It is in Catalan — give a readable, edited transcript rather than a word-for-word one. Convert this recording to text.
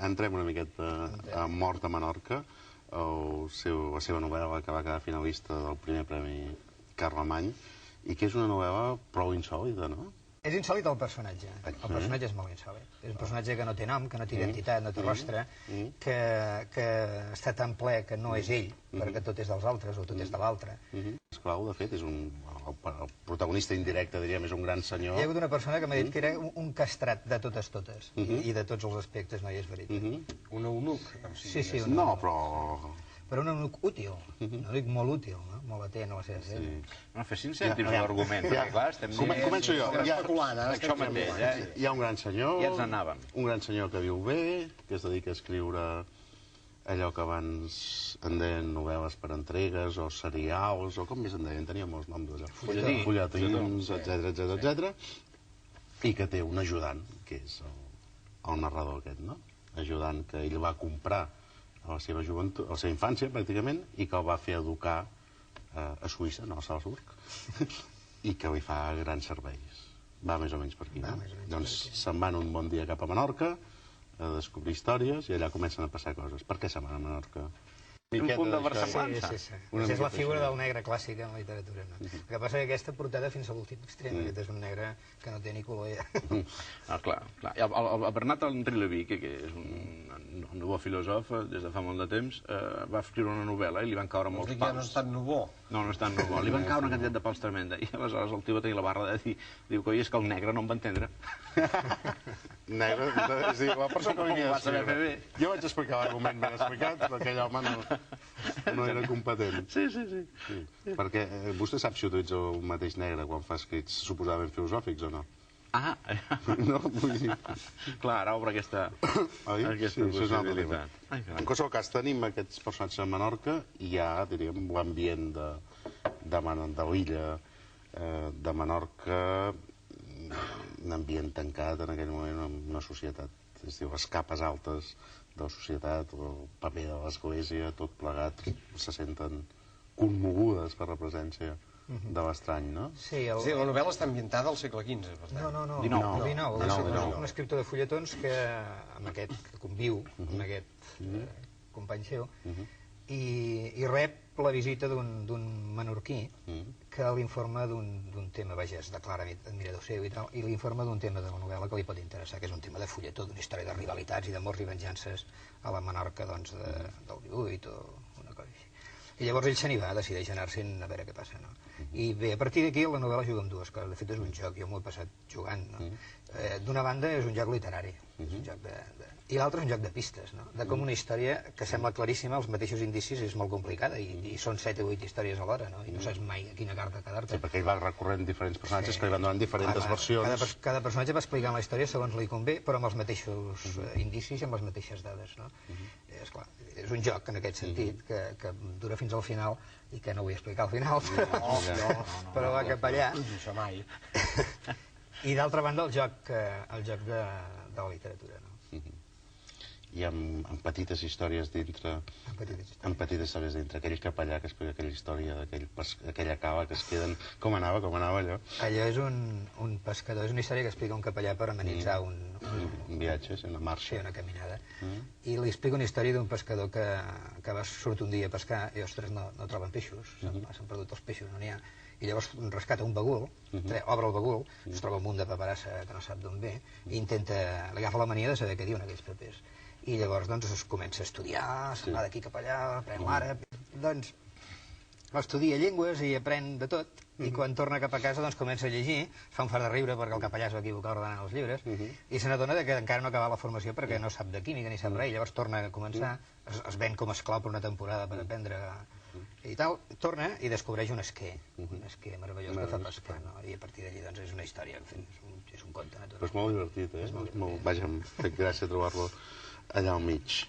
entrem una miqueta a Mort a Menorca, la seva novel·la que va quedar finalista del primer Premi Carlemany, i que és una novel·la prou insòlita, no? És insòlit el personatge. El personatge és molt insòlit. És un personatge que no té nom, que no té identitat, no té rostre, que està tan ple que no és ell, perquè tot és dels altres o tot és de l'altre. Esclau, de fet, és el protagonista indirecte, diríem, és un gran senyor. Hi ha hagut una persona que m'ha dit que era un castrat de totes, i de tots els aspectes, no hi és veritat. Un eunuc. Sí, sí. No, però... Però un eunuc útil, no dic molt útil, molt atent a la seva feina. No, fessin cèntims l'argument, perquè clar, estem... Començo jo. Això mateix, Hi ha un gran senyor... Ja ens anàvem. Un gran senyor que viu bé, que es dedica a escriure allò que abans en deien novel·les per entregues, o serials, o com més en deien, tenia molts noms d'allò. Fulletins, etcètera, i que té un ajudant, que és el narrador aquest, no? Ajudant que ell va comprar a la seva joventut, a la seva infància, pràcticament, i que el va fer educar a Suïssa, no a Salzburg, i que li fa grans serveis. Va més o menys per aquí, no? Doncs se'n van un bon dia cap a Menorca a descobrir històries i allà comencen a passar coses. Per què se'n van a Menorca? Un punt de versemblança. Sí. És la figura del negre clàssic en la literatura. El que passa és que aquesta portada fins a l'últim extrem. Aquest és un negre que no té ni color ja. Clar. El Bernat Henri Lévy, que és un nouveau filòsof des de fa molt de temps, va escriure una novel·la i li van caure molts pals. No és tan nouveau. No, no és tan nouveau. Li van caure una quantitat de pals tremenda. I aleshores el tio va tenir la barra de dir, diu, coi, és que el negre no em va entendre. Negre, és a dir, la persona que venia a escriure. Jo vaig explicar l'argument ben explicat, però aquell home no era competent. Sí. Perquè vostè sap si utilitza el mateix negre quan fa escrits suposadament filosòfics o no? Ah, no, vull dir... Clar, ara obre aquesta possibilitat. En qualsevol cas, tenim aquests personatges a Menorca i hi ha, diríem, l'ambient de l'illa de Menorca, un ambient tancat en aquell moment en una societat, es diu, les capes altes de la societat, el paper de l'església, tot plegat, se senten commogudes per la presència de l'estrany, no? Sí, la novel·la està ambientada al segle XV, per tant. No, el XIX. És un escriptor de fulletons que conviu amb aquest company seu i rep la visita d'un menorquí que l'informa d'un tema, vaja, es declara admirador seu i tal, i l'informa d'un tema de la novel·la que li pot interessar, que és un tema de fulletó, d'una història de rivalitats i d'amors i venjances a la Menorca del 18 o una cosa així. I llavors ell se n'hi va, decideix anar-se'n a veure què passa, no? I bé, a partir d'aquí la novel·la juga amb dues coses. De fet, és un joc, jo m'ho he passat jugant, no? D'una banda és un joc literari, i l'altre és un joc de pistes, no? De com una història que sembla claríssima, els mateixos indicis és molt complicada, i són 7 o 8 històries alhora, no? I no saps mai a quina carta quedar-te. Sí, perquè ell va recorrent diferents personatges que li van donant diferents versions. Cada personatge va explicant la història segons li convé, però amb els mateixos indicis i amb les mateixes dades, no? Esclar, és un joc en aquest sentit que dura fins al final i que no vull explicar al final, però va cap allà. Això mai. I d'altra banda el joc de la literatura, no? I amb petites històries dintre, amb petites històries dintre, aquell capellà que explica aquella història d'aquella cava que es queden... Com anava allò? Allò és un pescador, és una història que explica un capellà per amenitzar un viatge, una marxa. Sí, una caminada. I li explica una història d'un pescador que surt un dia a pescar i, ostres, no troben peixos, s'han perdut els peixos, no n'hi ha. I llavors rescata un bagul, obre el bagul, es troba un munt de paperassa que no sap d'on ve, i li agafa la mania de saber què diuen aquells papers. I llavors doncs es comença a estudiar, se'n va d'aquí cap allà, aprèn l'àrab, doncs estudia llengües i aprèn de tot, i quan torna cap a casa doncs comença a llegir, fa un fart de riure perquè el capellà es va equivocar ordenant els llibres, i se n'adona que encara no ha acabat la formació perquè no sap de química ni sap res, i llavors torna a començar, es ven com a esclau per una temporada per aprendre i tal, torna i descobreix un esquer meravellós que fa pescar, i a partir d'allí doncs és una història, en fi, és un conte natural. Però és molt divertit, eh? Vaja, em ha fet gràcia trobar-lo allà al mig.